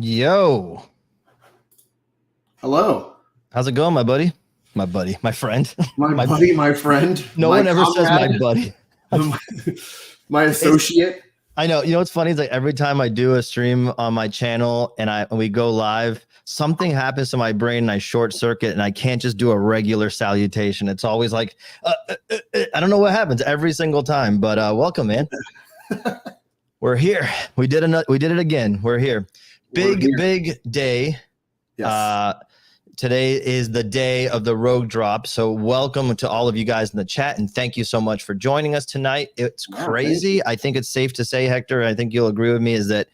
Yo, Hello. how's it going, my buddy? My friend. My friend. No my one ever says my comrade, buddy. my associate. I know. You know what's funny is like every time I do a stream on my channel and we go live, something happens to my brain and I short circuit and I can't just do a regular salutation. It's always like I don't know what happens every single time. But welcome, man. We're here. We did it again. We're here. Big day. Yes. Today is the day of the Rogue drop. So welcome to all of you guys in the chat. And thank you so much for joining us tonight. It's crazy. I think it's safe to say, Hector, I think you'll agree with me, is that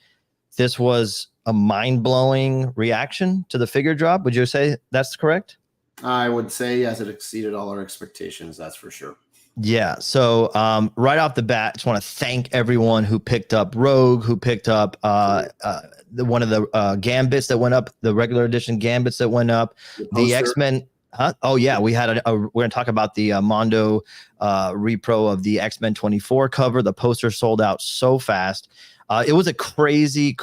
this was a mind-blowing reaction to the figure drop. Would you say that's correct? I would say yes, it exceeded all our expectations. That's for sure. Yeah. So right off the bat, I just want to thank everyone who picked up Rogue, who picked up one of the Gambits that went up, the regular edition Gambits that went up, the X-Men. Oh yeah, we had we're going to talk about the Mondo repro of the X-Men 24 cover. The poster sold out so fast. It was a crazy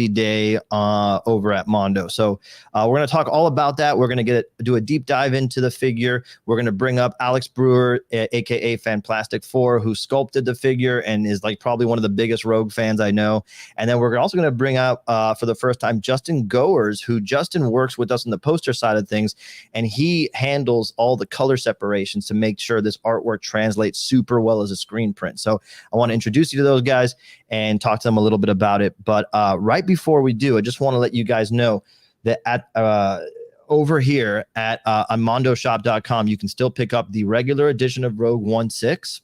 day over at Mondo. So we're going to talk all about that. We're going to do a deep dive into the figure. We're going to bring up Alex Brewer, aka Fanplastic Four, who sculpted the figure and is like probably one of the biggest Rogue fans I know. And then we're also going to bring up for the first time Justin Goers, who Justin works with us on the poster side of things, and he handles all the color separations to make sure this artwork translates super well as a screen print. So I want to introduce you to those guys and talk to them a little bit about it. But right before we do, I just want to let you guys know that at over here at on mondoshop.com, you can still pick up the regular edition of Rogue 1/6,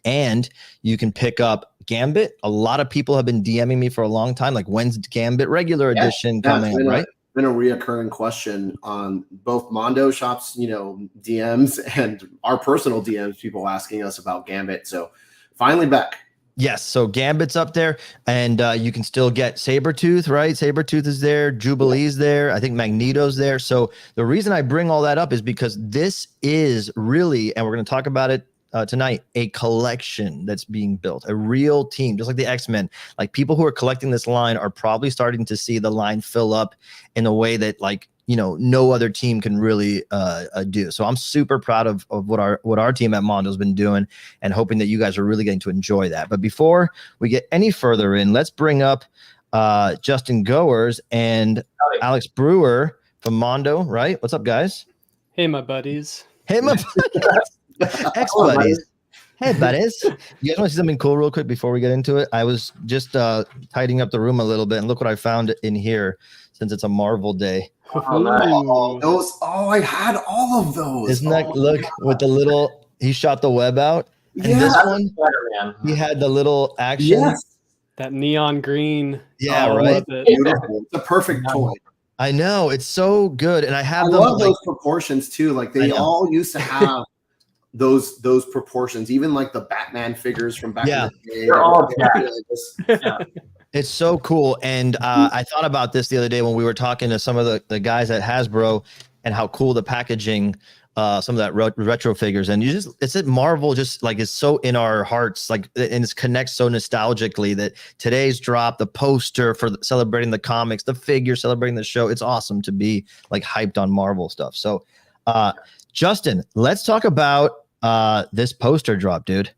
and you can pick up Gambit. A lot of people have been DMing me for a long time, like, when's Gambit regular edition coming up, right? Been a reoccurring question on both Mondo shops, DMs, and our personal DMs, people asking us about Gambit. So finally back. Yes, so Gambit's up there, and you can still get Sabretooth, right? Sabretooth is there, Jubilee's there, I think Magneto's there. So the reason I bring all that up is because this is really, and we're going to talk about it tonight, a collection that's being built, a real team, just like the X-Men. Like, people who are collecting this line are probably starting to see the line fill up in a way that, like, no other team can really do. So I'm super proud of what our team at Mondo has been doing, and hoping that you guys are really getting to enjoy that. But before we get any further in, let's bring up Justin Goers and Alex Brewer from Mondo, right? What's up, guys? Hey, my buddies. Hey, my ex-buddies. Hey, buddies. You guys want to see something cool real quick before we get into it? I was just tidying up the room a little bit, and look what I found in here, since it's a Marvel day. I had all of those. Isn't that, look, with the little, he shot the web out. And this one, he had the little action. Yes. That neon green. Yeah, right. Beautiful. It's a perfect toy. I know, it's so good. And I love those proportions too. Like, they all used to have those proportions, even like the Batman figures from back in the day. They're all It's so cool. And I thought about this the other day when we were talking to some of the guys at Hasbro, and how cool the packaging, some of that retro figures, and it's at Marvel, just like, is so in our hearts, like, and it connects so nostalgically, that today's drop, the poster for celebrating the comics, the figure celebrating the show, it's awesome to be like hyped on Marvel stuff. So Justin, let's talk about this poster drop, dude.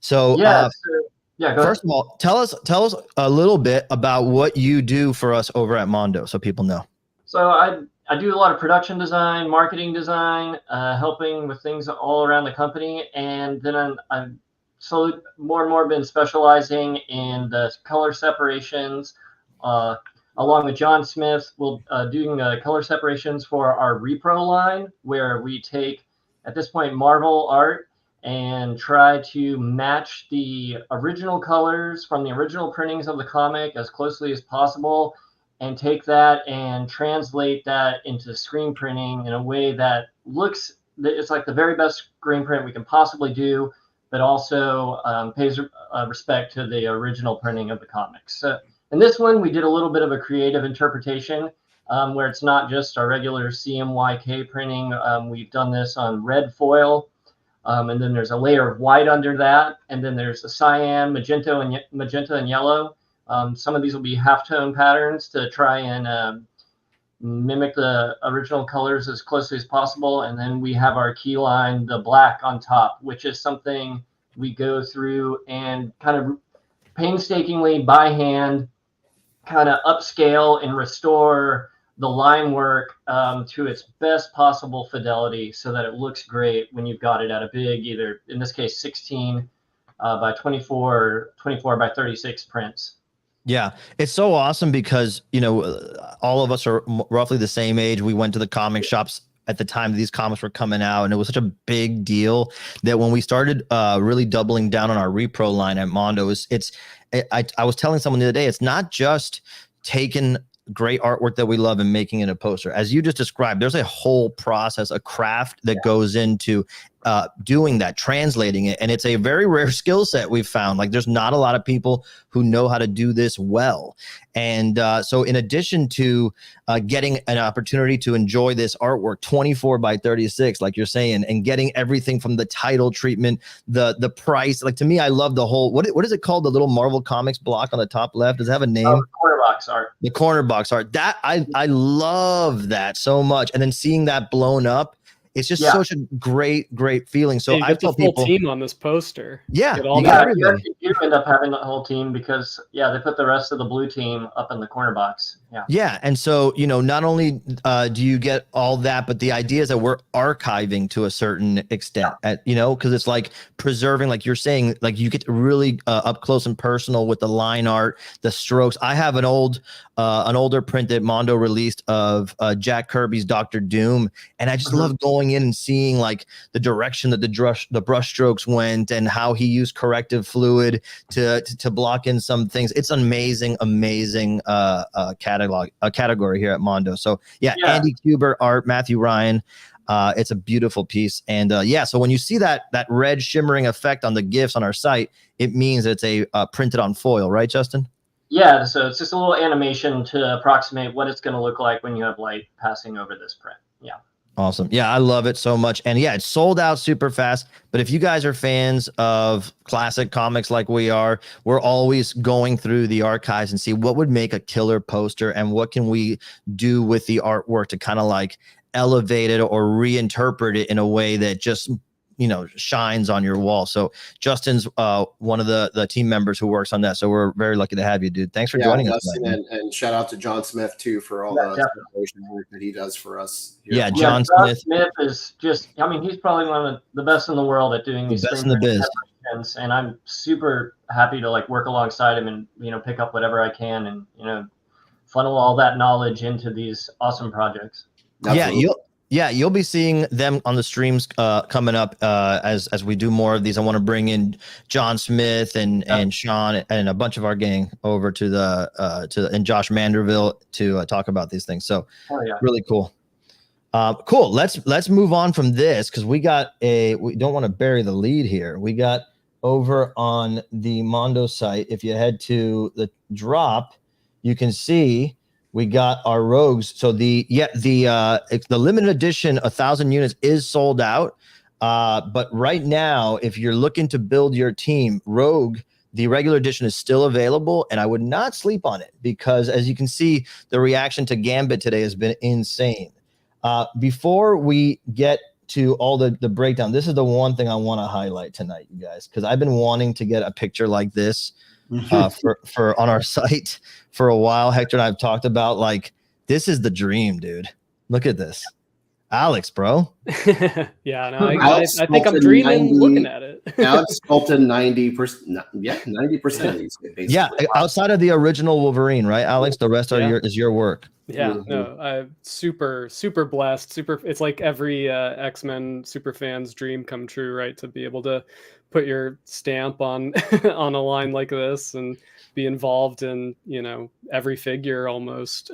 So first of all, tell us a little bit about what you do for us over at Mondo, so people know. So I do a lot of production design, marketing design, helping with things all around the company, and then I've slowly more and more been specializing in the color separations. Along with John Smith, we'll doing color separations for our repro line, where we take, at this point, Marvel art and try to match the original colors from the original printings of the comic as closely as possible, and take that and translate that into screen printing in a way that looks, it's like the very best screen print we can possibly do, but also pays respect to the original printing of the comics. So in this one, we did a little bit of a creative interpretation, where it's not just our regular CMYK printing. We've done this on red foil, and then there's a layer of white under that, and then there's a cyan, magenta and yellow, Some of these will be halftone patterns to try and mimic the original colors as closely as possible. And then we have our key line, the black on top, which is something we go through and kind of painstakingly by hand kind of upscale and restore the line work to its best possible fidelity so that it looks great when you've got it at a big, either in this case 16 by 24 or 24 by 36 prints. Yeah, it's so awesome because, you know, all of us are roughly the same age. We went to the comic shops at the time these comics were coming out, and it was such a big deal that when we started really doubling down on our repro line at Mondo, I was telling someone the other day, it's not just taking great artwork that we love and making it a poster. As you just described, there's a whole process, a craft that goes into doing that, translating it. And it's a very rare skill set we've found. Like, there's not a lot of people who know how to do this well. And so in addition to getting an opportunity to enjoy this artwork 24 by 36, like you're saying, and getting everything from the title treatment, the price, like, to me, I love the whole, what is it called? The little Marvel Comics block on the top left. Does it have a name? Corner box art. The corner box art. That I love that so much. And then seeing that blown up, it's just such a great feeling. So I I've told the full people, team on this poster. yeah, You you end up having the whole team because they put the rest of the blue team up in the corner box. Yeah. And so, you know, not only do you get all that, but the idea is that we're archiving to a certain extent, you know, because it's like preserving, like you're saying, like you get really up close and personal with the line art, the strokes. I have an older print that Mondo released of Jack Kirby's Dr. Doom, and I just love going in and seeing like the direction that the brush strokes went and how he used corrective fluid to block in some things. It's amazing category here at Mondo. So Andy Kubert art, Matthew Ryan. It's a beautiful piece. And so when you see that red shimmering effect on the GIFs on our site, it means it's a printed on foil, right, Justin? Yeah, so it's just a little animation to approximate what it's going to look like when you have light passing over this print. Yeah. Awesome. Yeah, I love it so much. And yeah, it's sold out super fast. But if you guys are fans of classic comics like we are, we're always going through the archives and see what would make a killer poster and what can we do with the artwork to kind of like elevate it or reinterpret it in a way that just, you know, shines on your wall. So Justin's one of the team members who works on that. So we're very lucky to have you, dude. Thanks for joining us. And shout out to John Smith too for all the work that he does for us. Yeah, John Smith is just, I mean, he's probably one of the best in the world at doing these best in the biz. And I'm super happy to like work alongside him and, you know, pick up whatever I can and, you know, funnel all that knowledge into these awesome projects. Absolutely. You'll be seeing them on the streams coming up as we do more of these. I want to bring in John Smith and Sean and a bunch of our gang over and Josh Manderville to talk about these things. So really cool. Cool. Let's move on from this because we don't want to bury the lead here. We got over on the Mondo site. If you head to the drop, you can see we got our rogues. So the limited edition 1,000 units is sold out. But right now, if you're looking to build your team, Rogue, the regular edition is still available, and I would not sleep on it because, as you can see, the reaction to Gambit today has been insane. Before we get to all the breakdown, this is the one thing I want to highlight tonight, you guys, because I've been wanting to get a picture like this for on our site for a while. Hector and I have talked about, like, this is the dream, dude. Look at this. Alex, bro. Yeah, no, I think I'm dreaming looking at it. Alex sculpted 90%. Yeah, 90% of these. Basically. Yeah, outside of the original Wolverine, right, Alex? The rest is your work. Yeah, no, I'm super blessed. It's like every X-Men super fan's dream come true, right? To be able to put your stamp on on a line like this and be involved in, you know, every figure almost.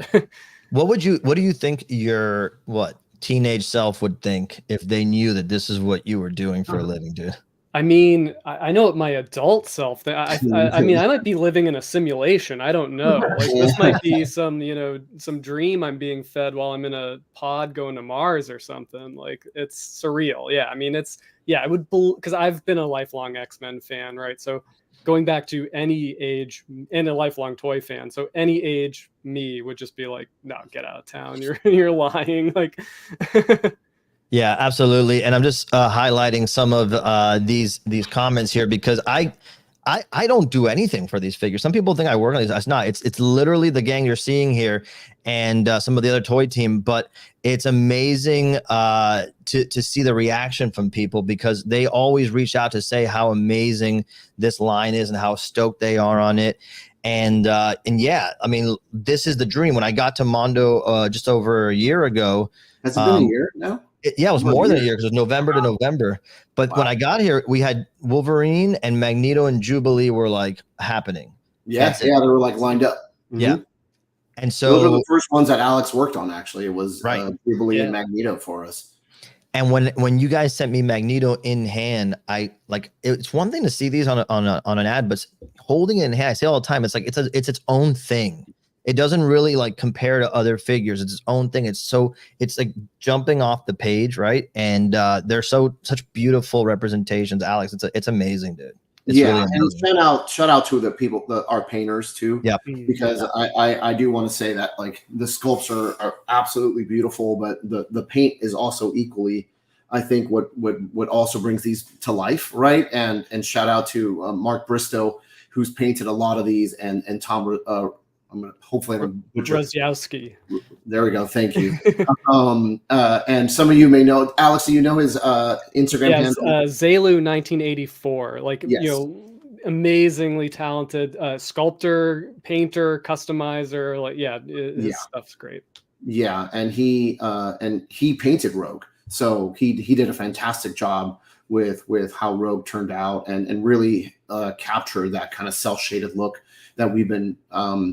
What do you think your teenage self would think if they knew that this is what you were doing for a living, dude? I mean, I know it my adult self. I mean, I might be living in a simulation. I don't know. Like this might be some, some dream I'm being fed while I'm in a pod going to Mars or something. Like it's surreal. Yeah, I mean, I would, because I've been a lifelong X-Men fan, right? So going back to any age and a lifelong toy fan, so any age me would just be like, no, get out of town. You're lying. Like. Yeah, absolutely. And I'm just highlighting some of these comments here because I don't do anything for these figures. Some people think I work on these. It's not. It's literally the gang you're seeing here and some of the other toy team. But it's amazing to see the reaction from people because they always reach out to say how amazing this line is and how stoked they are on it. And yeah, I mean, this is the dream. When I got to Mondo just over a year ago. Has it been a year now? It was more than a year because it was November to November. But when I got here, we had Wolverine and Magneto and Jubilee were like happening. Yeah, they were like lined up. Mm-hmm. Yeah. And so those are the first ones that Alex worked on, actually. It was Jubilee and Magneto for us. And when you guys sent me Magneto in hand, it's one thing to see these on an ad, but holding it in hand, I say all the time, it's like it's its own thing. It doesn't really like compare to other figures. It's its own thing. It's like jumping off the page, right? And they're such beautiful representations. Alex, it's amazing, dude. It's really amazing. And shout out to the people, our painters too. Yeah, because I do want to say that like the sculpts are absolutely beautiful, but the paint is also equally, I think, what also brings these to life, right? And shout out to Mark Bristow, who's painted a lot of these, and Tom. Hopefully I'm Rozowski. There we go. Thank you. And some of you may know Alex. Do you know his Instagram handle? Zelu 1984. Like amazingly talented sculptor, painter, customizer. Like his stuff's great. Yeah, and he painted Rogue, so he did a fantastic job with how Rogue turned out and really captured that kind of cel-shaded look that we've been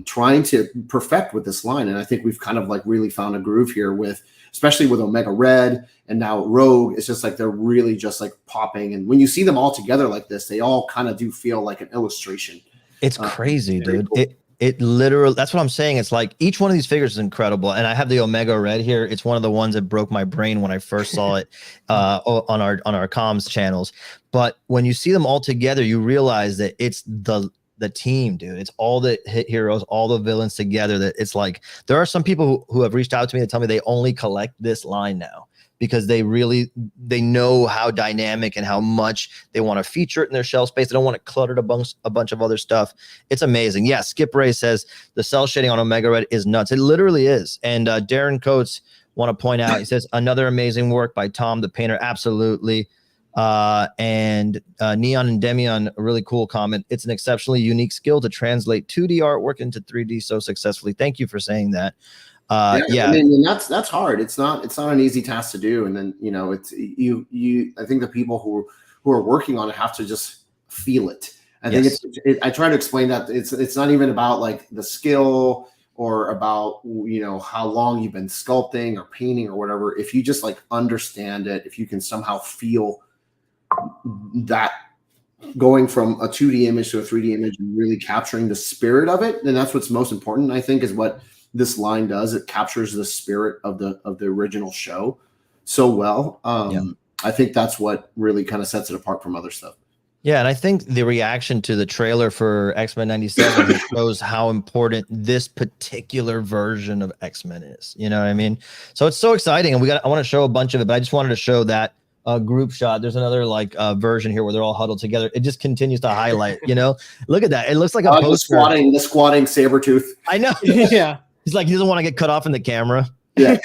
trying to perfect with this line. And I think we've kind of like really found a groove here especially with Omega Red and now Rogue. It's just like, they're really just like popping. And when you see them all together like this, they all kind of do feel like an illustration. It's crazy, dude. Cool. It literally, that's what I'm saying. It's like each one of these figures is incredible. And I have the Omega Red here. It's one of the ones that broke my brain when I first saw it on our comms channels. But when you see them all together, you realize that it's the team, dude. It's all the hit heroes, all the villains together. That it's like, there are some people who have reached out to me to tell me they only collect this line now because they know how dynamic and how much they want to feature it in their shelf space. They don't want to clutter it a bunch of other stuff. It's amazing. Yeah, Skip Ray says the cell shading on Omega Red is nuts. It literally is. And Darren Coates want to point out, he says, another amazing work by Tom the painter. Absolutely. And Neon and Demion, a really cool comment. It's an exceptionally unique skill to translate 2D artwork into 3D so successfully. Thank you for saying that. I mean, that's hard. It's not an easy task to do. And then, it's I think the people who are working on it have to just feel it. I think I try to explain that it's not even about like the skill or about, how long you've been sculpting or painting or whatever. If you just like understand it, if you can somehow feel that going from a 2D image to a 3D image and really capturing the spirit of it, then that's what's most important, I think, is what this line does. It captures the spirit of the original show so well. I think that's what really kind of sets it apart from other stuff. Yeah, and I think the reaction to the trailer for X-Men 97 shows how important this particular version of X-Men is. You know what I mean? So it's so exciting, and I want to show a bunch of it, but I just wanted to show that group shot. There's another version here where they're all huddled together. It just continues to highlight. Look at that. It looks like a poster. The squatting Sabretooth. I know. Yeah. He's like, he doesn't want to get cut off in the camera. Yeah.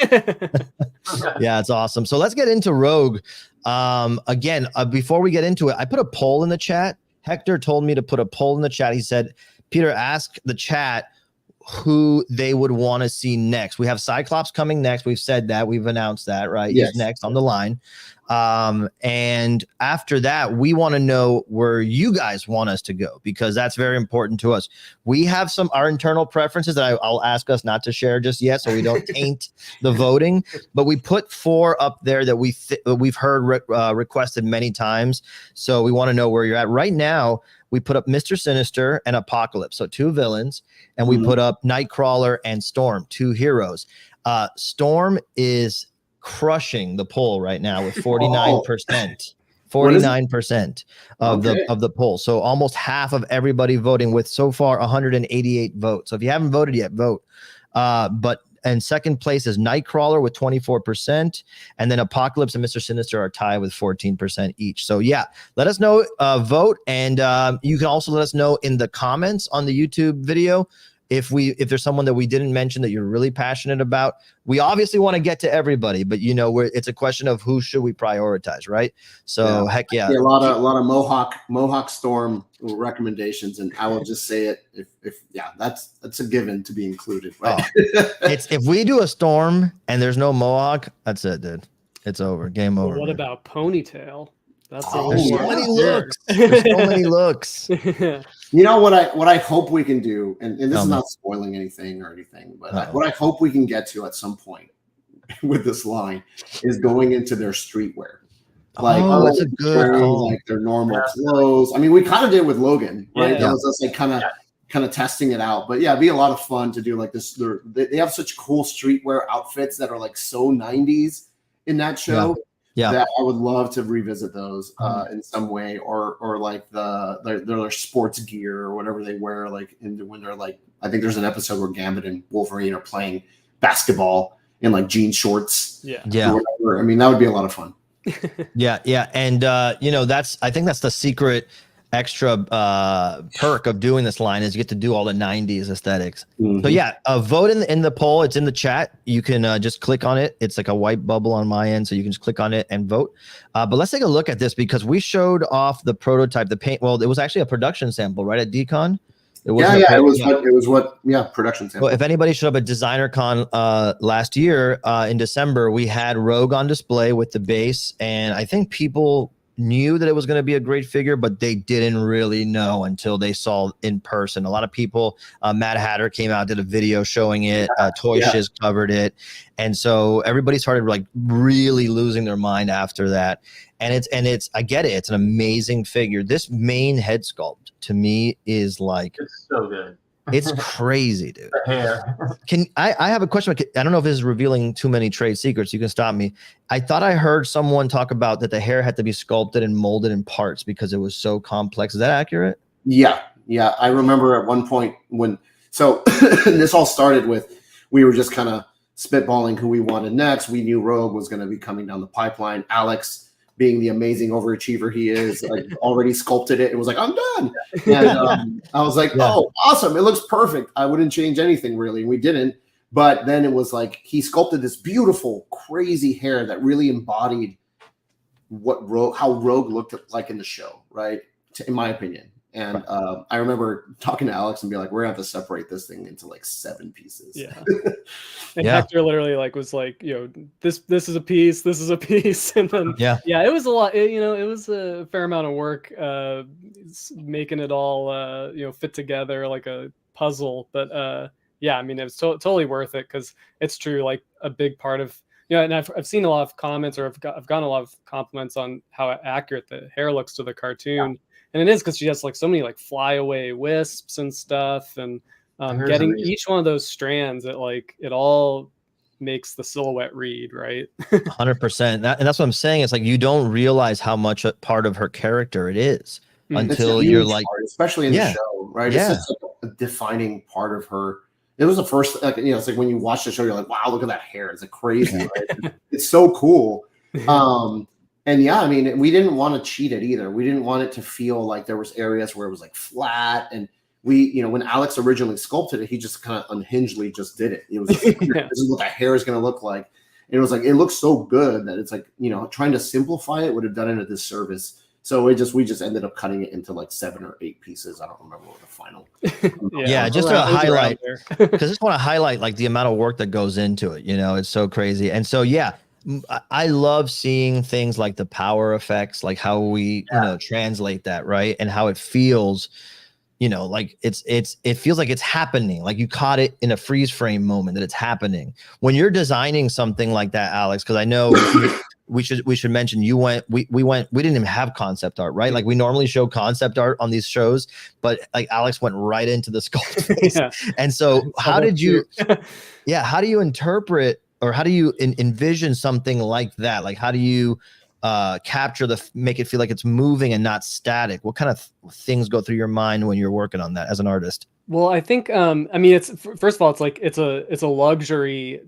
Yeah, it's awesome. So let's get into Rogue. Again, before we get into it, I put a poll in the chat. Hector told me to put a poll in the chat. He said, Peter, ask the chat who they would want to see next. We have Cyclops coming next. We've said that. We've announced that, right? Yes. He's next on the line. And after that, we want to know where you guys want us to go, because that's very important to us. We have our internal preferences that I'll ask us not to share just yet, so we don't taint the voting. But we put 4 up there that we've heard requested many times. So we want to know where you're at right now. We put up Mr. Sinister and Apocalypse, so 2 villains, and we put up Nightcrawler and Storm, 2 heroes. Storm is crushing the poll right now with 49%. 49% of the poll. So almost half of everybody voting, with so far 188 votes. So if you haven't voted yet, vote. And second place is Nightcrawler with 24%, and then Apocalypse and Mr. Sinister are tied with 14% each. So yeah, let us know, vote, and you can also let us know in the comments on the YouTube video if there's someone that we didn't mention that you're really passionate about. We obviously want to get to everybody, but it's a question of who should we prioritize, right? So heck yeah. A lot of Mohawk Storm recommendations, and I will just say it, if that's a given to be included, right? If we do a Storm and there's no Mohawk, that's it, dude. It's over. Game over. What about Ponytail? That's there's so many looks. There's so many looks. You know what I hope we can do, and this is not spoiling anything, but what I hope we can get to at some point with this line is going into their streetwear. Like, that's a good call. Like their normal clothes. I mean, we kind of did with Logan, right? Yeah. That was us like kind of testing it out. But yeah, it'd be a lot of fun to do like this. They have such cool streetwear outfits that are like so 90s in that show. Yeah, that I would love to revisit those in some way, or like their sports gear or whatever they wear, like when they're like, I think there's an episode where Gambit and Wolverine are playing basketball in like jean shorts. Yeah. I mean, that would be a lot of fun. Yeah, and I think that's the secret extra perk of doing this line is you get to do all the 90s aesthetics. So yeah, vote in the poll. It's in the chat. You can just click on it. It's like a white bubble on my end, so you can just click on it and vote. But let's take a look at this, because we showed off the prototype, the paint. Well, it was actually a production sample, right, at DCon. It was production sample. Well, if anybody showed up at Designer Con last year in December, we had Rogue on display with the base, and I think people knew that it was going to be a great figure, but they didn't really know until they saw in person. A lot of people, Mad Hatter came out, did a video showing it, Toy Shiz covered it, and so everybody started like really losing their mind after that. And it's I get it, it's an amazing figure. This main head sculpt to me is like, it's so good. It's crazy, dude. The hair. I have a question. I don't know if this is revealing too many trade secrets. You can stop me. I thought I heard someone talk about that the hair had to be sculpted and molded in parts because it was so complex. Is that accurate? Yeah. I remember at one point this all started with, we were just kind of spitballing who we wanted next. We knew Rogue was going to be coming down the pipeline. Alex, being the amazing overachiever he is, like already sculpted it. It was like, I'm done. And I was like, oh, awesome. It looks perfect. I wouldn't change anything really. And we didn't. But then it was like, he sculpted this beautiful, crazy hair that really embodied how Rogue looked like in the show, right? In my opinion. And I remember talking to Alex and be like, we're gonna have to separate this thing into like 7 pieces. Yeah. And Hector literally was like, this is a piece, this is a piece. And then it was a lot, it was a fair amount of work making it all fit together like a puzzle. But I mean, it was totally worth it, because it's true, like a big part of and I've seen a lot of comments, or I've gotten a lot of compliments on how accurate the hair looks to the cartoon. And it is, because she has like so many like flyaway wisps and stuff, and getting each one of those strands, it all makes the silhouette read right. 100%. And that's what I'm saying. It's like you don't realize how much a part of her character it is until you're like, part, especially in the show, right? It's just like a defining part of her. It was the first, it's like when you watch the show, you're like, wow, look at that hair. It's like crazy. Right? It's so cool. And I mean, we didn't want to cheat it either. We didn't want it to feel like there was areas where it was like flat. And we, when Alex originally sculpted it, he just kind of unhingedly just did it. It was just like, this is what the hair is going to look like. And it was like, it looks so good that it's like, trying to simplify it would have done it a disservice So we just ended up cutting it into like 7 or 8 pieces. I don't remember what the final. Yeah, just to highlight, because I just want to highlight like the amount of work that goes into it. You know, it's so crazy. And so, yeah, I love seeing things like the power effects, like how we, you know, translate that, right? And how it feels, you know, like it feels like it's happening. Like you caught it in a freeze frame moment that it's happening. When you're designing something like that, Alex, because I know we should mention we didn't even have concept art, right? Like we normally show concept art on these shows, but like Alex went right into the sculpt phase. Yeah. And so how did you how do you interpret, or how do you envision something like that? Like how do you capture make it feel like it's moving and not static? What kind of things go through your mind when you're working on that as an artist? Well, I think I mean, it's first of all, it's like it's a luxury,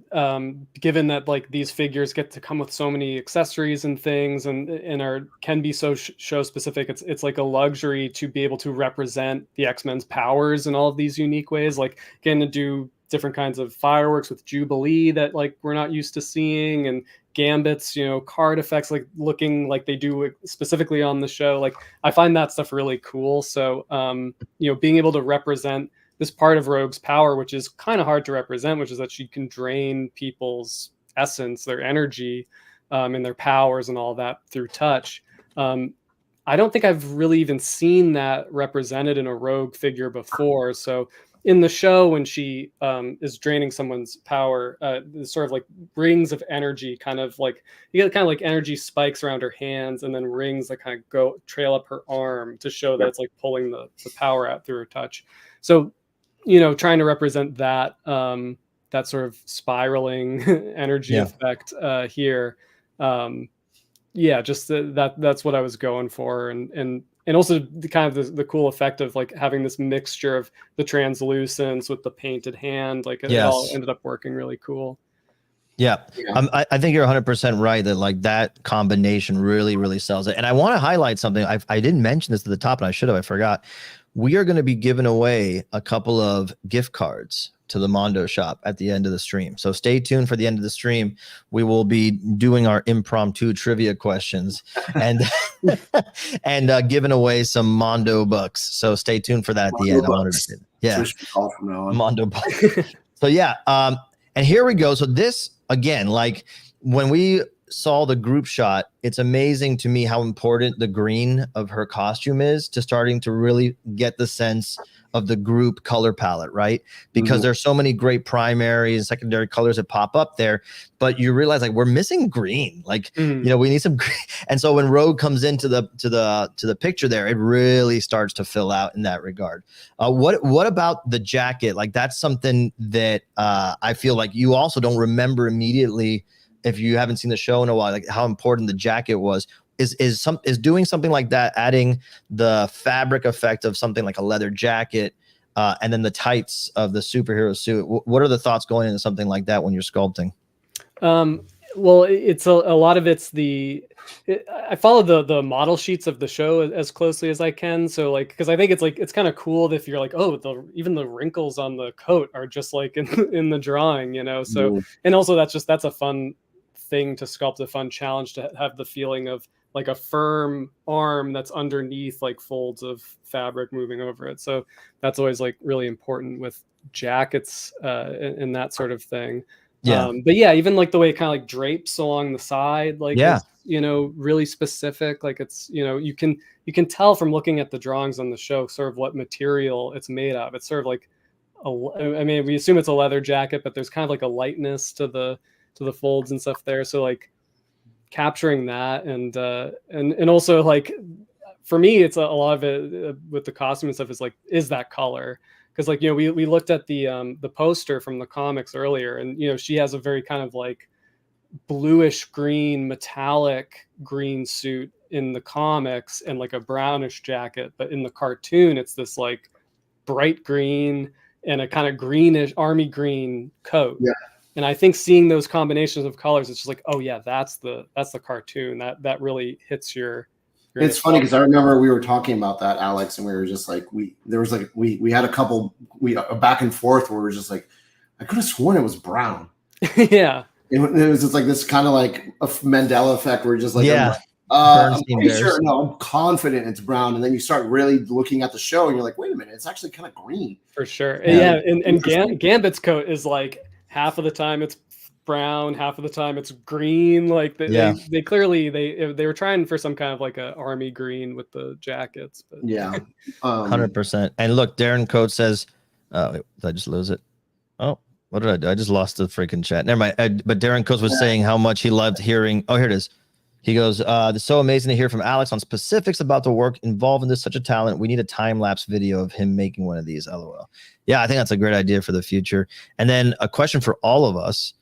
given that like these figures get to come with so many accessories and things, and can be so show specific. It's like a luxury to be able to represent the X-Men's powers in all of these unique ways, like getting to do different kinds of fireworks with Jubilee that like we're not used to seeing, and gambits, you know, card effects like looking like they do specifically on the show. Like I find that stuff really cool. So you know, being able to represent this part of Rogue's power, which is kind of hard to represent, which is that she can drain people's essence, their energy, and their powers and all that through touch. I don't think I've really even seen that represented in a Rogue figure before. So in the show, when she is draining someone's power, sort of like rings of energy, kind of like you get kind of like energy spikes around her hands, and then rings that kind of trail up her arm to show that it's like pulling the power out through her touch. So, you know, trying to represent that that sort of spiraling energy effect here. Yeah, just that's what I was going for, and also the kind of the cool effect of like having this mixture of the translucence with the painted hand, like it all ended up working really cool. Yeah. I think you're 100% right that like that combination really, really sells it. And I want to highlight something. I didn't mention this at the top, and I should have. I forgot. We are going to be giving away a couple of gift cards to the Mondo shop at the end of the stream. So stay tuned for the end of the stream. We will be doing our impromptu trivia questions and and giving away some Mondo bucks. So stay tuned for that at the end. Mondo bucks. So yeah, and here we go. So this again, like when we saw the group shot, it's amazing to me how important the green of her costume is to starting to really get the sense of the group color palette, right? Because there's so many great primary and secondary colors that pop up there, but you realize like we're missing green. Like, you know, we need some green. And so when Rogue comes into the picture there, it really starts to fill out in that regard. What about the jacket? Like that's something that I feel like you also don't remember immediately if you haven't seen the show in a while, like how important the jacket was. Is doing something like that, adding the fabric effect of something like a leather jacket, and then the tights of the superhero suit. What are the thoughts going into something like that when you're sculpting? Well, it's a lot of it's I follow the model sheets of the show as closely as I can. So like, because I think it's kind of cool if you're like, oh, even the wrinkles on the coat are just like in the drawing, you know. So and also that's a fun thing to sculpt, a fun challenge to have the feeling of like a firm arm that's underneath like folds of fabric moving over it. So that's always like really important with jackets and that sort of thing. Yeah. But yeah, even like the way it kind of like drapes along the side, like, is, you know, really specific. Like it's, you know, you can tell from looking at the drawings on the show sort of what material it's made of. It's sort of like, I mean, we assume it's a leather jacket, but there's kind of like a lightness to the folds and stuff there. So like, capturing that and also like for me it's a lot of it with the costume and stuff is that color, because like, you know, we looked at the poster from the comics earlier, and you know, she has a very kind of like bluish green, metallic green suit in the comics and like a brownish jacket, but in the cartoon it's this like bright green and a kind of greenish army green coat. And I think seeing those combinations of colors, it's just like, oh yeah, that's the cartoon. That really hits your it's funny because I remember we were talking about that, Alex, and we were just like, we had a back and forth where we were just like, I could have sworn it was brown. Yeah. It was just like this kind of like a Mandela effect where just like I'm pretty sure. No, I'm confident it's brown. And then you start really looking at the show, and you're like, wait a minute, it's actually kind of green. For sure. Yeah, and Gambit's coat is like half of the time it's brown, half of the time it's green. Like they clearly they were trying for some kind of like a army green with the jackets. But yeah, 100%. And look, Darren Coates says, did I just lose it? Oh, what did I do? I just lost the freaking chat. Never mind. But Darren Coates was saying how much he loved hearing. Oh, here it is. He goes, it's so amazing to hear from Alex on specifics about the work involved in this. Such a talent. We need a time-lapse video of him making one of these. LOL. Yeah, I think that's a great idea for the future. And then a question for all of us.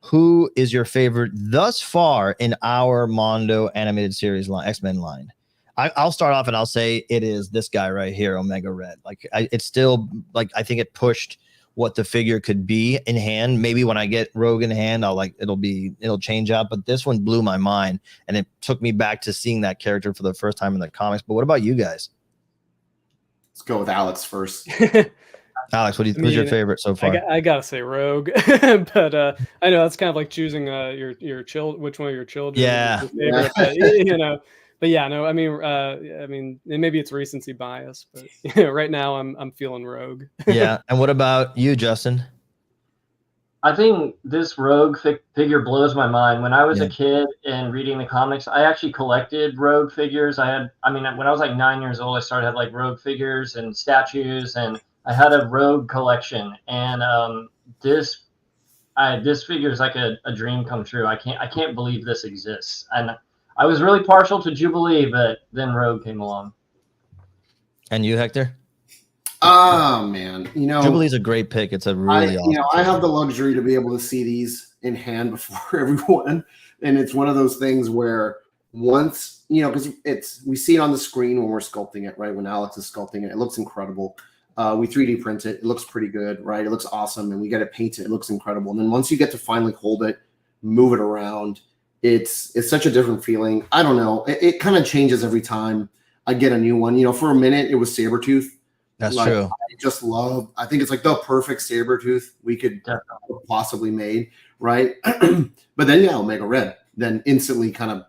Who is your favorite thus far in our Mondo animated series line, X-Men line? I'll start off and I'll say it is this guy right here, Omega Red. Like it's still like, I think it pushed what the figure could be in hand. Maybe when I get Rogue in hand, it'll change up. But this one blew my mind, and it took me back to seeing that character for the first time in the comics. But what about you guys? Let's go with Alex first. Alex, who's your favorite so far? I gotta say Rogue, but I know that's kind of like choosing your child, which one of your children. Yeah. Is your favorite, but, But yeah, no, I mean, maybe it's recency bias, but right now I'm feeling Rogue. Yeah, and what about you, Justin? I think this Rogue figure blows my mind. When I was a kid and reading the comics, I actually collected Rogue figures. when I was like 9 years old, I started to have like Rogue figures and statues, and I had a Rogue collection. And this figure is like a dream come true. I can't believe this exists. And I was really partial to Jubilee, but then Rogue came along. And you, Hector? Oh man, Jubilee's a great pick. It's a really awesome. I have the luxury to be able to see these in hand before everyone, and it's one of those things where once because we see it on the screen when we're sculpting it, right? When Alex is sculpting it, it looks incredible. We 3D print it. It looks pretty good, right? It looks awesome, and we get it painted. It looks incredible. And then once you get to finally hold it, move it around, it's such a different feeling. I don't know. It kind of changes every time I get a new one. For a minute, it was Sabretooth. That's true. I think it's like the perfect Sabretooth we could possibly made, right? But then, Omega Red then instantly kind of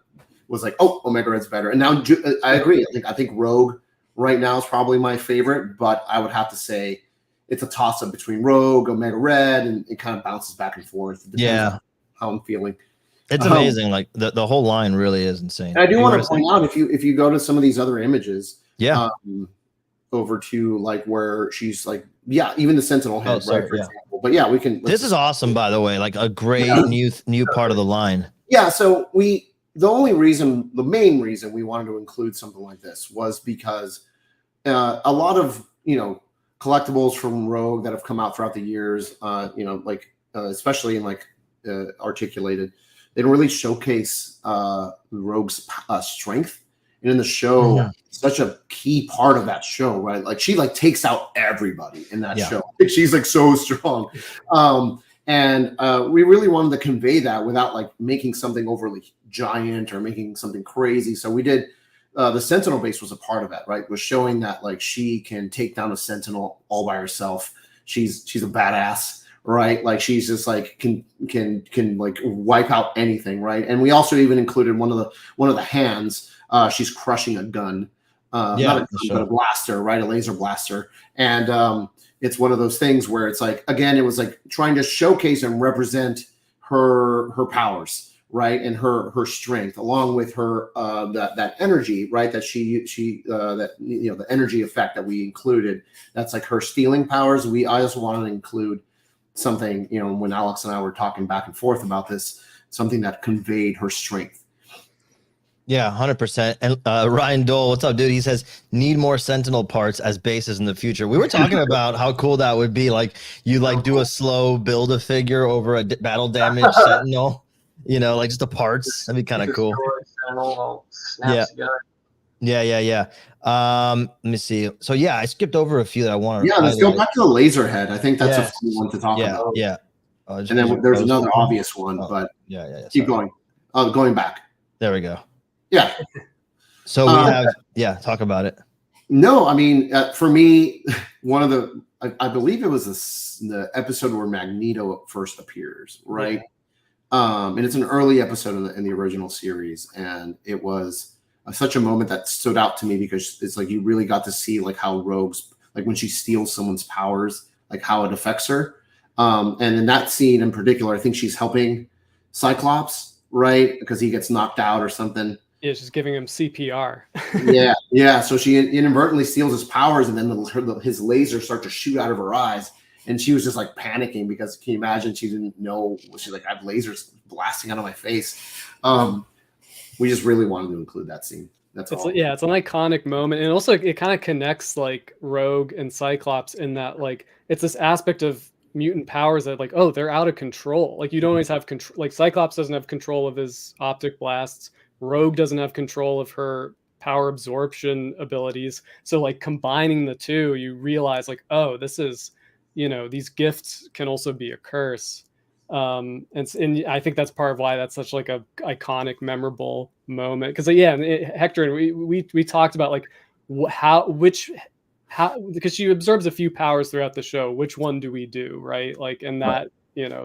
was like, oh, Omega Red's better. And now I agree. I think Rogue right now is probably my favorite, but I would have to say it's a toss-up between Rogue, Omega Red, and it kind of bounces back and forth. Yeah. How I'm feeling. It's amazing. Like the whole line really is insane. And I do want to point out, if you go to some of these other images, over to like where she's like, even the Sentinel head, right? For example. But we can. This is awesome, by the way. Like a great new part of the line. Yeah. So the main reason we wanted to include something like this was because a lot of collectibles from Rogue that have come out throughout the years, especially in articulated, they don't really showcase Rogue's strength. And in the show, such a key part of that show, right? Like she takes out everybody in that show. She's so strong. And we really wanted to convey that without making something overly giant or making something crazy. So we did the Sentinel base was a part of that, right? Was showing that she can take down a Sentinel all by herself. She's a badass, right? She's just can wipe out anything, right? And we also even included one of the hands. She's crushing a gun, not a gun, but a blaster, right? A laser blaster. And it's one of those things where it's again, it was trying to showcase and represent her powers, right? And her strength, along with her that energy, right? That the energy effect that we included. That's her stealing powers. I also wanted to include something, when Alex and I were talking back and forth about this, something that conveyed her strength. Yeah, 100%. And Ryan Dole, what's up, dude? He says, need more Sentinel parts as bases in the future. We were talking about how cool that would be. You do a slow build a figure over a battle damage Sentinel, just the parts. That'd be kind of cool. Yeah. Let me see. So I skipped over a few that I wanted. Yeah, let's go back to the laser head. I think that's a fun one to talk about. Yeah. And then there's another obvious one, but keep going. Going back. There we go. Yeah. So we have, talk about it. No, I mean, for me, one of I believe it was the episode where Magneto first appears, right? And it's an early episode in the original series, and it was such a moment that stood out to me because it's like you really got to see like how Rogue's, like when she steals someone's powers, like how it affects her. And in that scene in particular, I think she's helping Cyclops, right? Because he gets knocked out or something. Yeah, she's giving him CPR. Yeah. So she inadvertently steals his powers, and then his lasers start to shoot out of her eyes. And she was just like panicking because can you imagine she didn't know, she's like, I have lasers blasting out of my face. We just really wanted to include that scene. That's all. Yeah, it's an iconic moment. And also it kind of connects like Rogue and Cyclops in that like it's this aspect of mutant powers that like, oh, they're out of control. Like you don't always have control. Like Cyclops doesn't have control of his optic blasts. Rogue doesn't have control of her power absorption abilities. So like combining the two, you realize like, oh, this is, these gifts can also be a curse. And I think that's part of why that's such like a iconic, memorable moment. Because Hector and we talked about like how because she absorbs a few powers throughout the show. Which one do we do, right? Like, and that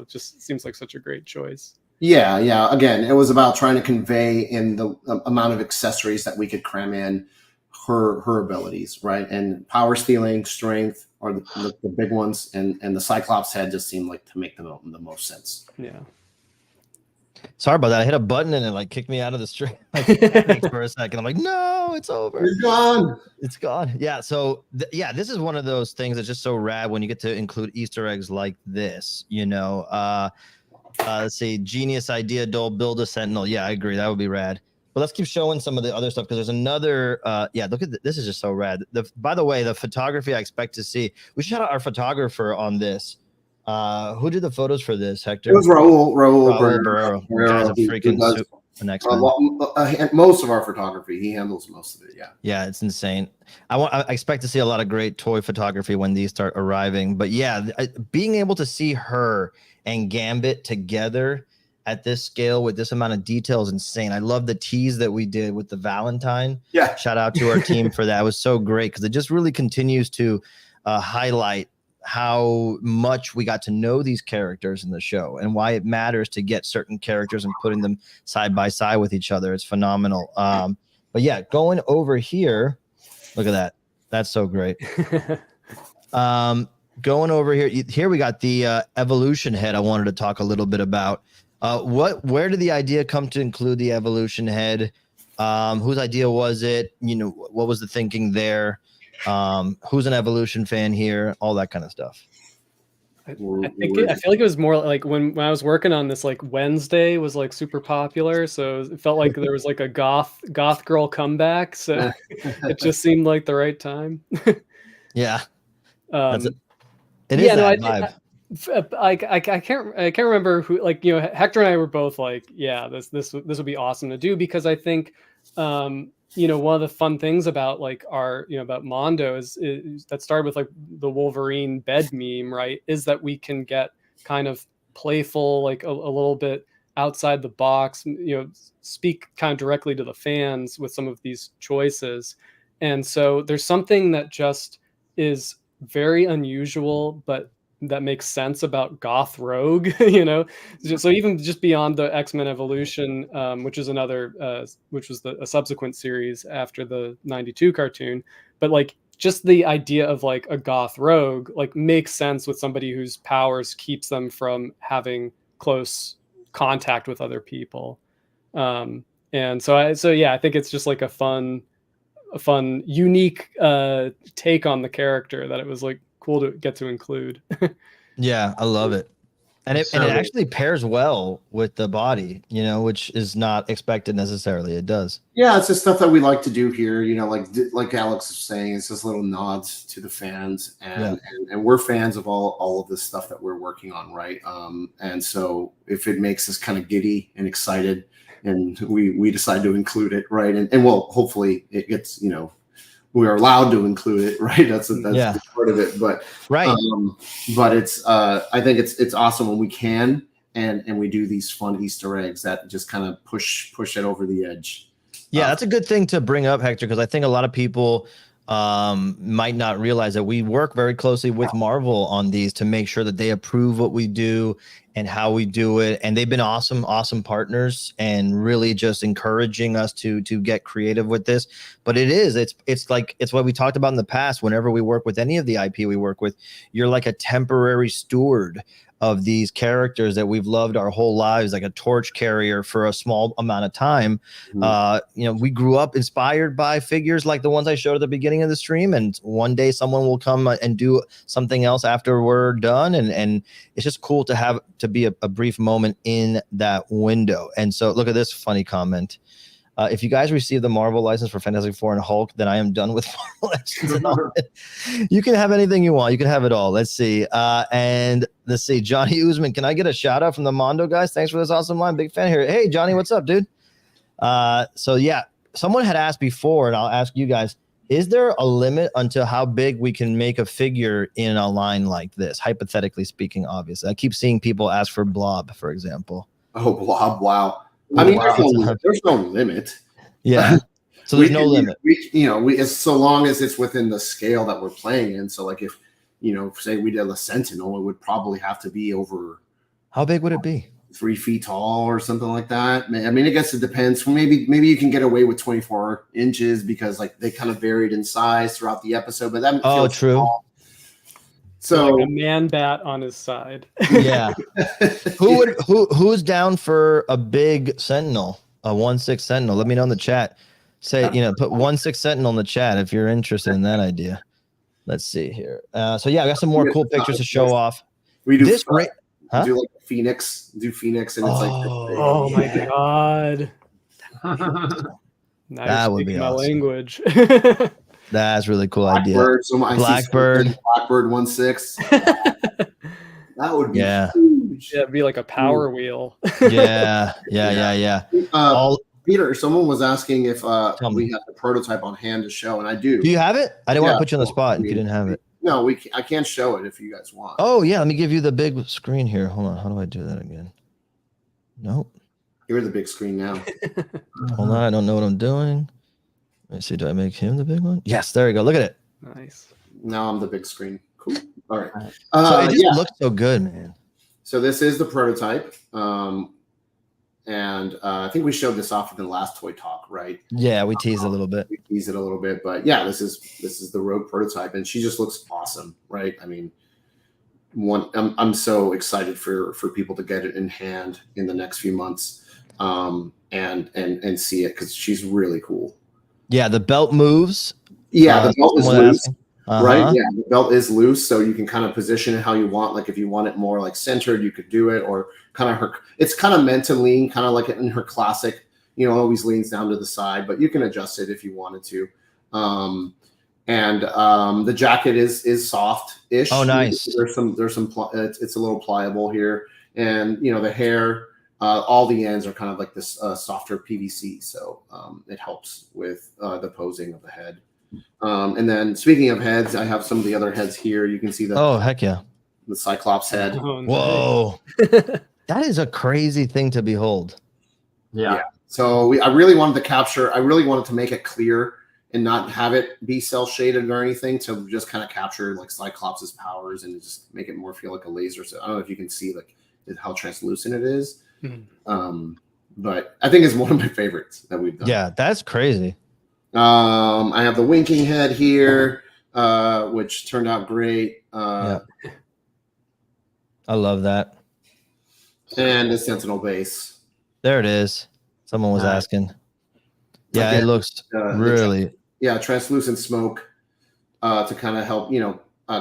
just seems like such a great choice. Yeah. Again, it was about trying to convey in the amount of accessories that we could cram in her abilities, right? And power stealing, strength are the big ones, and the Cyclops head just seemed like to make the most sense. Yeah. Sorry about that. I hit a button and it like kicked me out of the stream for a second. I'm like, no, it's over. It's gone. It's gone. Yeah. So this is one of those things that's just so rad when you get to include Easter eggs like this. Let's see, genius idea, Dole, build a sentinel. Yeah, I agree. That would be rad. But let's keep showing some of the other stuff because there's another. Look at this is just so rad. By the way, the photography I expect to see. We should shout out our photographer on this. Who did the photos for this, Hector? It was Raul Barrero. Guy's a freaking an expert. Most of our photography, he handles most of it. Yeah, it's insane. I expect to see a lot of great toy photography when these start arriving. But yeah, being able to see her and Gambit together at this scale with this amount of detail is insane. I love the tease that we did with the Valentine. Yeah. Shout out to our team for that. It was so great because it just really continues to highlight how much we got to know these characters in the show and why it matters to get certain characters and putting them side by side with each other. It's phenomenal. But yeah, going over here, look at that. That's so great. Going over here we got the evolution head I wanted to talk a little bit about. Where did the idea come to include the evolution head? Whose idea was it? What was the thinking there? Who's an evolution fan here? All that kind of stuff. I feel like it was more like when I was working on this, like Wednesday was like super popular. So it felt like there was like a goth girl comeback. So it just seemed like the right time. Yeah. It is that vibe. I can't remember who, like, Hector and I were both like, yeah, this would be awesome to do, because I think, one of the fun things about like our, about Mondo is that started with like the Wolverine bed meme, right? Is that we can get kind of playful, like a little bit outside the box, speak kind of directly to the fans with some of these choices. And so there's something that just is very unusual, but that makes sense about Goth Rogue, So even just beyond the X-Men Evolution, which is another, which was a subsequent series after the 92 cartoon, but like just the idea of like a Goth Rogue, like makes sense with somebody whose powers keeps them from having close contact with other people. And so I think it's just like a fun, unique take on the character that it was like cool to get to include. Yeah, I love it. And it actually pairs well with the body, which is not expected necessarily. It does. Yeah, it's just stuff that we like to do here. Like Alex is saying, it's just little nods to the fans, and we're fans of all of this stuff that we're working on, right? And so if it makes us kind of giddy and excited, and we decide to include it, right? And well, hopefully it gets, we are allowed to include it, right? That's part of it, but right. But it's I think it's awesome when we can and we do these fun Easter eggs that just kind of push it over the edge. Yeah, that's a good thing to bring up, Hector, because I think a lot of people might not realize that we work very closely with Marvel on these to make sure that they approve what we do and how we do it. And they've been awesome partners and really just encouraging us to get creative with this. But it's what we talked about in the past. Whenever we work with any of the IP we work with, you're like a temporary steward of these characters that we've loved our whole lives, like a torch carrier for a small amount of time. We grew up inspired by figures like the ones I showed at the beginning of the stream, and one day someone will come and do something else after we're done, and it's just cool to be a brief moment in that window. And so look at this funny comment. If you guys receive the Marvel license for Fantastic Four and Hulk, then I am done with Marvel license and all. You can have anything you want. You can have it all. Let's see. And let's see. Johnny Usman, can I get a shout out from the Mondo guys? Thanks for this awesome line. Big fan here. Hey, Johnny, what's up, dude? So yeah, someone had asked before, and I'll ask you guys, is there a limit unto how big we can make a figure in a line like this? Hypothetically speaking, obviously. I keep seeing people ask for Blob, for example. Oh, Blob. Wow. I mean, there's no limit. Yeah. So there's no limit. So long as it's within the scale that we're playing in. So like if, say we did a Sentinel, it would probably have to be over. How big would it be? 3 feet tall or something like that. I mean, I guess it depends. Maybe you can get away with 24 inches because like they kind of varied in size throughout the episode. But that feels true. Small. So like a man bat on his side. Yeah. Who's down for a big Sentinel, a 1/6 Sentinel? Let me know in the chat. Say, put 1/6 Sentinel in the chat if you're interested in that idea. Let's see here. So yeah, I got some more cool pictures to show off. We do this do like Phoenix, and it's like oh my god. Now that would be my awesome. Language. That's really cool idea. Blackbird 1/6. That would be huge. Yeah, it'd be like a power wheel. Yeah. Peter, someone was asking if we have the prototype on hand to show, and I do. Do you have it? I didn't want to put you on the spot if you didn't have it. No, I can't show it if you guys want. Oh yeah, let me give you the big screen here. Hold on, how do I do that again? Nope. You're the big screen now. Hold on, I don't know what I'm doing. Let me see, do I make him the big one? Yes, there you go. Look at it. Nice. Now I'm the big screen. Cool. All right. So it just looks so good, man. So this is the prototype. And I think we showed this off in the last Toy Talk, right? Yeah, we teased a little bit. We teased it a little bit, but yeah, this is the Rogue prototype, and she just looks awesome, right? I mean, I'm so excited for people to get it in hand in the next few months, and see it because she's really cool. Yeah, the belt moves. Yeah, the belt is loose. Uh-huh. Right? Yeah, the belt is loose, so you can kind of position it how you want. Like if you want it more like centered, you could do it, or kind of it's kind of meant to lean kind of like in her classic, always leans down to the side, but you can adjust it if you wanted to. The jacket is soft-ish. Oh, nice. There's some it's a little pliable here, and the hair, all the ends are kind of like this softer PVC, so it helps with the posing of the head. And then speaking of heads, I have some of the other heads here. You can see the heck yeah, the Cyclops head. Oh, nice. Whoa. That is a crazy thing to behold. Yeah. So I really wanted to make it clear and not have it be cell shaded or anything, to just kind of capture like Cyclops' powers and just make it more feel like a laser. So I don't know if you can see like how translucent it is. Mm-hmm. But I think it's one of my favorites that we've done. Yeah, that's crazy. I have the winking head here, which turned out great. Yeah. I love that. And the Sentinel base. There it is. Someone was asking. Yeah, again, it looks really. Translucent smoke to kind of help,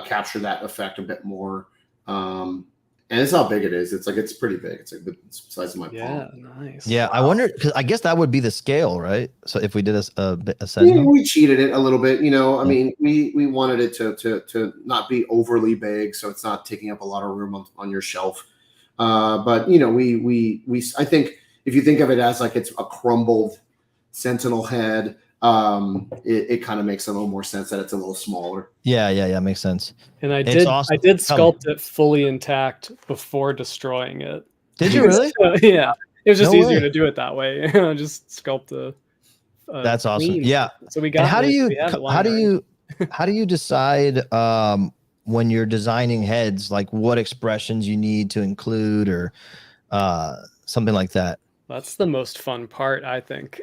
capture that effect a bit more. And it's how big it is. It's pretty big. It's like the size of my palm. Yeah, nice. Yeah, I wonder, because I guess that would be the scale, right? So if we did a Sentinel, we cheated it a little bit. I mean, we wanted it to not be overly big, so it's not taking up a lot of room on your shelf. But I think if you think of it as like it's a crumbled Sentinel head, it kind of makes a little more sense that it's a little smaller. Yeah, makes sense. And I did sculpt it fully intact before destroying it. Did you really? Yeah, it was just easier to do it that way. Just sculpt a that's awesome. Yeah. So we got. How do you decide when you're designing heads, like what expressions you need to include or something like that? That's the most fun part, I think.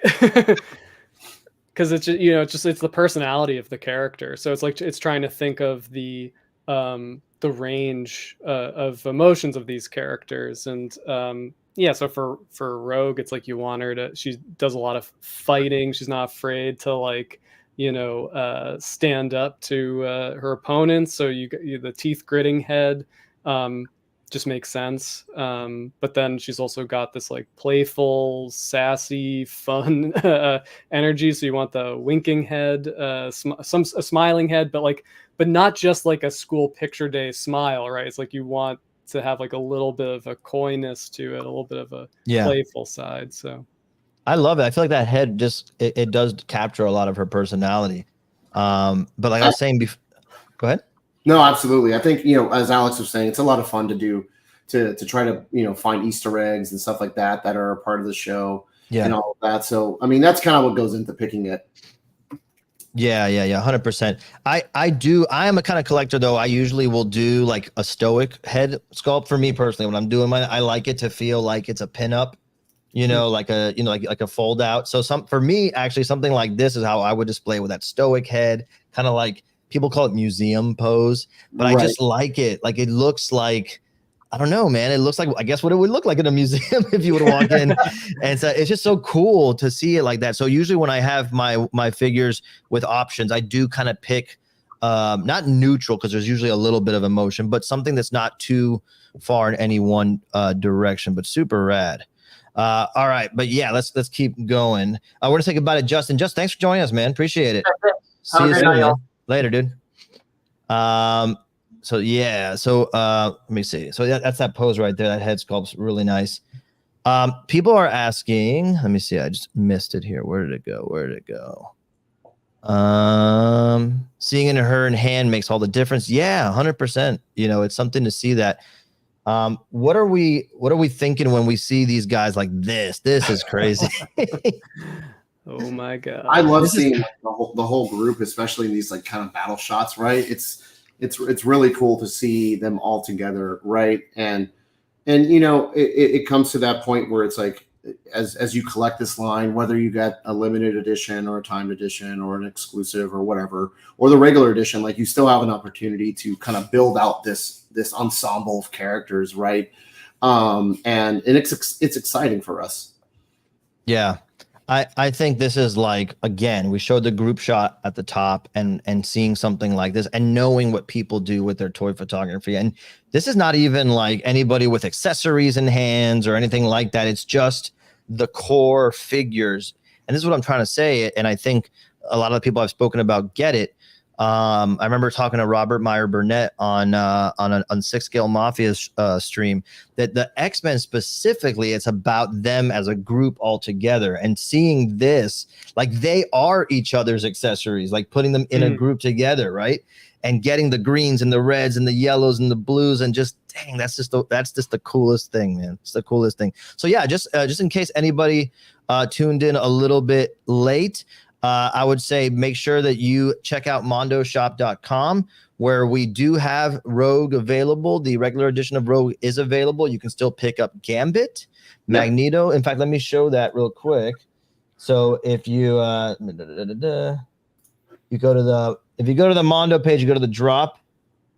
Because it's just, it's the personality of the character. So it's like it's trying to think of the range of emotions of these characters. And so for Rogue, it's like you want her to, she does a lot of fighting. She's not afraid to like, stand up to her opponents. So you the teeth gritting head just makes sense. But then she's also got this like playful, sassy, fun energy. So you want the winking head, a smiling head, but not just like a school picture day smile, right? It's like you want to have like a little bit of a coyness to it, a little bit of a playful side. So I love it. I feel like that head just it does capture a lot of her personality. But like I was saying before, go ahead. No, absolutely. I think, as Alex was saying, it's a lot of fun to do to try to, find Easter eggs and stuff like that are a part of the show and all of that. So, I mean, that's kind of what goes into picking it. Yeah. 100%. I am a kind of collector though. I usually will do like a stoic head sculpt for me personally. When I'm doing mine, I like it to feel like it's a pinup, like a fold out. So for me, actually something like this is how I would display with that stoic head, kind of like people call it museum pose, but I just like it. Like it looks like, I don't know, man. It looks like, I guess what it would look like in a museum if you would walk in. And so it's just so cool to see it like that. So usually when I have my figures with options, I do kind of pick not neutral, because there's usually a little bit of emotion, but something that's not too far in any one direction, but super rad. All right, but yeah, let's keep going. We're gonna say goodbye to Justin. Justin, thanks for joining us, man. Appreciate it. See you soon, man. Later, dude. So let me see. So that's that pose right there. That head sculpt's really nice. People are asking, let me see, I just missed it here. Where did it go? Seeing in her in hand makes all the difference. Yeah, 100%. It's something to see that. What are we thinking when we see these guys like this? This is crazy. Oh my God. I love seeing the whole group, especially in these like kind of battle shots, right? It's really cool to see them all together, right? And it comes to that point where it's like, as you collect this line, whether you get a limited edition or a timed edition or an exclusive or whatever, or the regular edition, like you still have an opportunity to kind of build out this ensemble of characters, right? And it's exciting for us. Yeah. I think this is like, again, we showed the group shot at the top and seeing something like this and knowing what people do with their toy photography. And this is not even like anybody with accessories in hands or anything like that. It's just the core figures. And this is what I'm trying to say. And I think a lot of the people I've spoken about get it. I remember talking to Robert Meyer Burnett on Six Scale Mafia's stream that the X-Men specifically, it's about them as a group all together, and seeing this, like they are each other's accessories, like putting them in a group together, right? And getting the greens and the reds and the yellows and the blues, and just dang, that's just the coolest thing, man. It's the coolest thing. So yeah, just in case anybody tuned in a little bit late, I would say make sure that you check out mondoshop.com, where we do have Rogue available. The regular edition of Rogue is available. You can still pick up Gambit, Magneto. In fact, let me show that real quick. So if you you go to the Mondo page, you go to the drop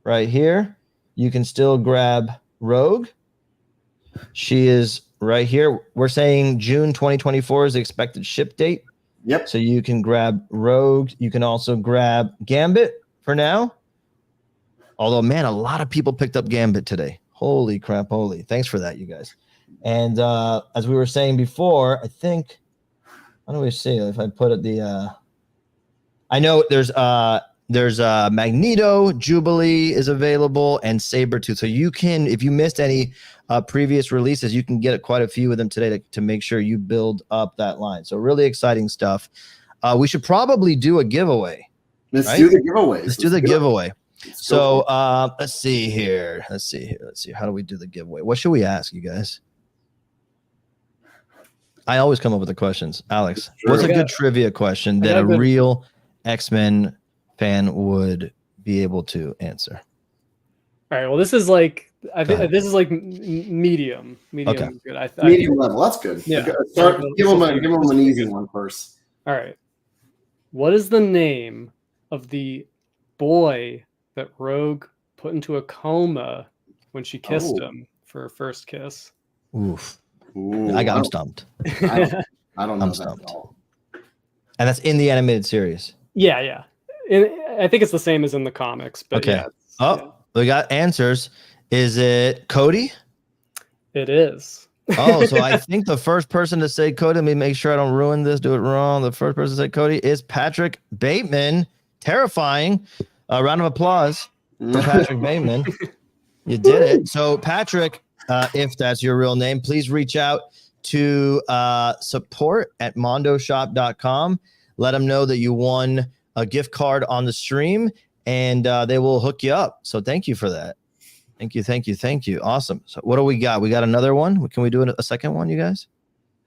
right here, you can still grab Rogue. She is right here. We're saying June 2024 is the expected ship date. Yep. So you can grab Rogue. You can also grab Gambit for now. Although, man, a lot of people picked up Gambit today. Holy crap. Holy. Thanks for that, you guys. And as we were saying before, I think, how do we see if I put it I know there's Magneto, Jubilee is available, and Sabretooth. So you can, if you missed any previous releases, you can get quite a few of them today to make sure you build up that line. So really exciting stuff. We should probably do a giveaway. Let's do the giveaway. Let's do the giveaway. So let's see here. Let's see. How do we do the giveaway? What should we ask you guys? I always come up with the questions. Alex, what's a good trivia question that a real X-Men fan would be able to answer? All right. Well, this is like this is like medium. Medium Okay. is good. Medium level. That's good. Yeah. Give them an easy one first. All right. What is the name of the boy that Rogue put into a coma when she kissed him for her first kiss? Oof. Ooh, I'm stumped. I don't know I'm that stumped. at all. And that's in the animated series. Yeah. I think it's the same as in the comics. But Okay. yeah, We got answers. Is it Cody? it is. Oh, so I think the first person to say Cody, let me make sure I don't ruin this, do it wrong. The first person to say Cody is Patrick Bateman. Terrifying. A round of applause for Patrick Bateman. You did it. So, Patrick, if that's your real name, please reach out to support@mondoshop.com. Let them know that you won a gift card on the stream, and they will hook you up. So, thank you for that. Thank you. Awesome. So what do we got? We got another one. Can we do a second one, you guys?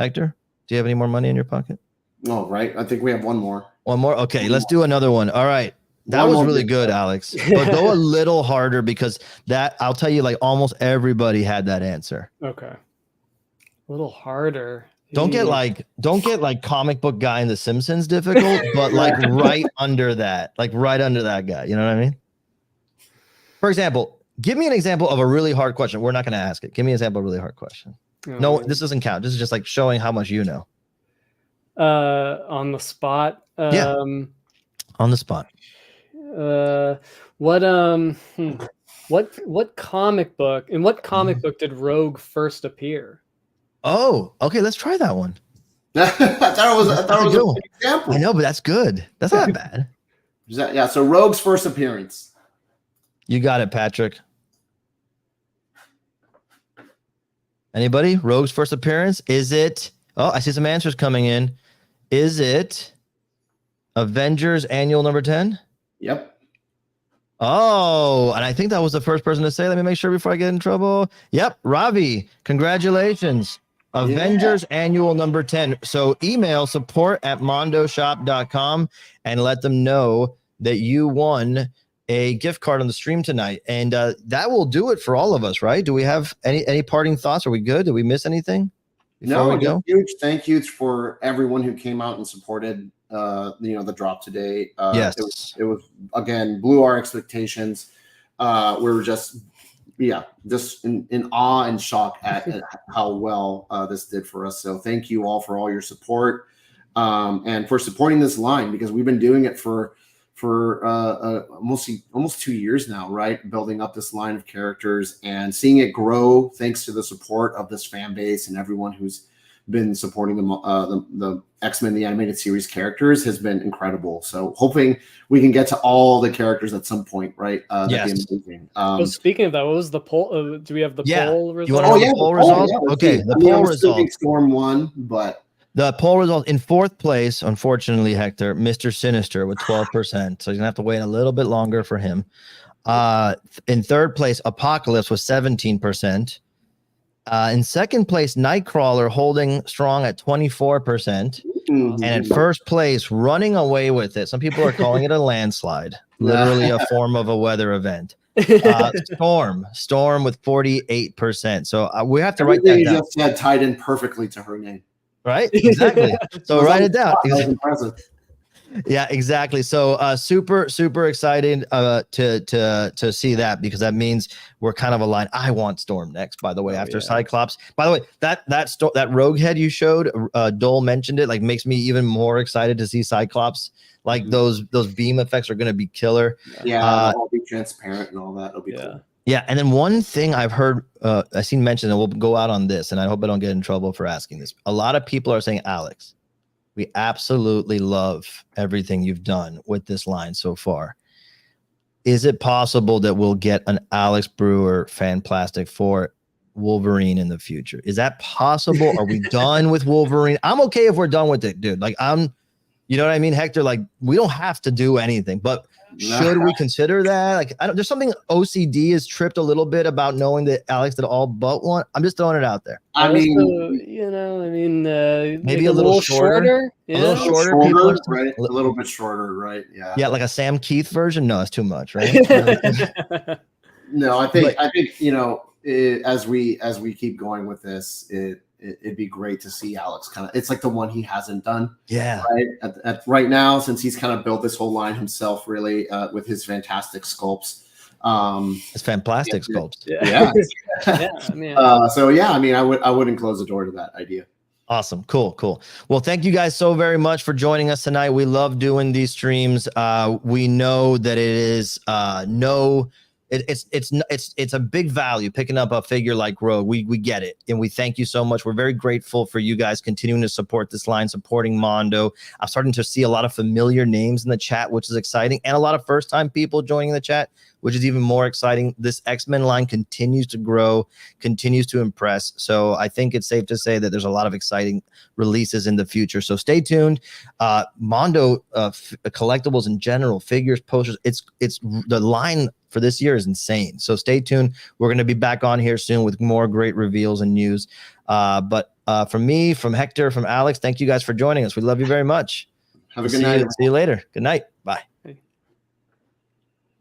Hector, do you have any more money in your pocket? Oh, right. I think we have one more. One more? Okay, let's do another one. All right. That was really good, Alex. But go a little harder because that, I'll tell you, like almost everybody had that answer. Okay. A little harder. Don't get like comic book guy in The Simpsons difficult, but like right under that guy. You know what I mean? For example, give me an example of a really hard question. We're not going to ask it. Give me an example of a really hard question. No, this doesn't count. This is just like showing how much you know. On the spot. On the spot. What comic book? In what comic book did Rogue first appear? Oh, okay. Let's try that one. I thought it was a good example. I know, but that's good. That's not bad. Yeah. So Rogue's first appearance. You got it, Patrick. Anybody? Rogue's first appearance? Is it? Oh, I see some answers coming in. Is it Avengers Annual number 10? Yep. Oh, and I think that was the first person to say. Let me make sure before I get in trouble. Yep, Ravi. Congratulations. Avengers Annual number 10. So email support@mondoshop.com and let them know that you won a gift card on the stream tonight. And that will do it for all of us, right? Do we have any parting thoughts? Are we good? Did we miss anything? No, huge thank yous for everyone who came out and supported the drop today. Yes. It was again blew our expectations. We were just in awe and shock at how well this did for us. So thank you all for all your support and for supporting this line, because we've been doing it for almost 2 years now, right? Building up this line of characters and seeing it grow thanks to the support of this fan base and everyone who's been supporting the X-Men the animated series characters has been incredible. So hoping we can get to all the characters at some point, right? Yes. Speaking of that, what was the poll? Do we have the poll results? You want to know the poll results? Okay, the poll results. Storm won, but the poll results in fourth place, unfortunately, Hector, Mr. Sinister with 12%. So you're gonna have to wait a little bit longer for him. In third place, Apocalypse with 17%. In second place, Nightcrawler holding strong at 24%. And in first place, running away with it. Some people are calling it a landslide, literally a form of a weather event. Storm with 48%. So we have to write that down. You just said tied in perfectly to her name. Right? Exactly. So write it down. That was impressive. Yeah, exactly. So super to see that, because that means we're kind of aligned. I want Storm next, by the way, after Cyclops. By the way, that Rogue head you showed, Dole mentioned it, like makes me even more excited to see Cyclops. Like those beam effects are going to be killer. Yeah, it'll be transparent and all that. It'll be cool. Yeah, and then one thing I've heard, I seen mentioned, and we'll go out on this, and I hope I don't get in trouble for asking this. A lot of people are saying, Alex, we absolutely love everything you've done with this line so far. Is it possible that we'll get an Alex Brewer Fanplastic Four Wolverine in the future? Is that possible? Are we done with Wolverine? I'm okay if we're done with it, dude. Like you know what I mean, Hector? Like we don't have to do anything, but should we consider that? Like, there's something OCD is tripped a little bit about knowing that Alex did all but one. I'm just throwing it out there. Maybe a little shorter. Yeah. A little shorter, right? A little bit shorter, right? Yeah. Yeah, like a Sam Keith version. No, it's too much, right? No, I think as we keep going with this, it'd be great to see Alex kind of. It's like the one he hasn't done. Yeah. Right right now, since he's kind of built this whole line himself, really, with his fantastic sculpts. It's Fanplastic sculpts. Yeah. So yeah, I mean, I wouldn't close the door to that idea. Awesome. Cool. Well, thank you guys so very much for joining us tonight. We love doing these streams. We know that it is it's a big value picking up a figure like Rogue. We get it, and we thank you so much. We're very grateful for you guys continuing to support this line, supporting Mondo. I'm starting to see a lot of familiar names in the chat, which is exciting, and a lot of first-time people joining the chat, which is even more exciting. This X-Men line continues to grow, continues to impress. So I think it's safe to say that there's a lot of exciting releases in the future. So stay tuned. Mondo collectibles in general, figures, posters, it's the line for this year is insane. So stay tuned. We're going to be back on here soon with more great reveals and news. But from me, from Hector, from Alex, thank you guys for joining us. We love you very much. Have a good night. See you later. Good night.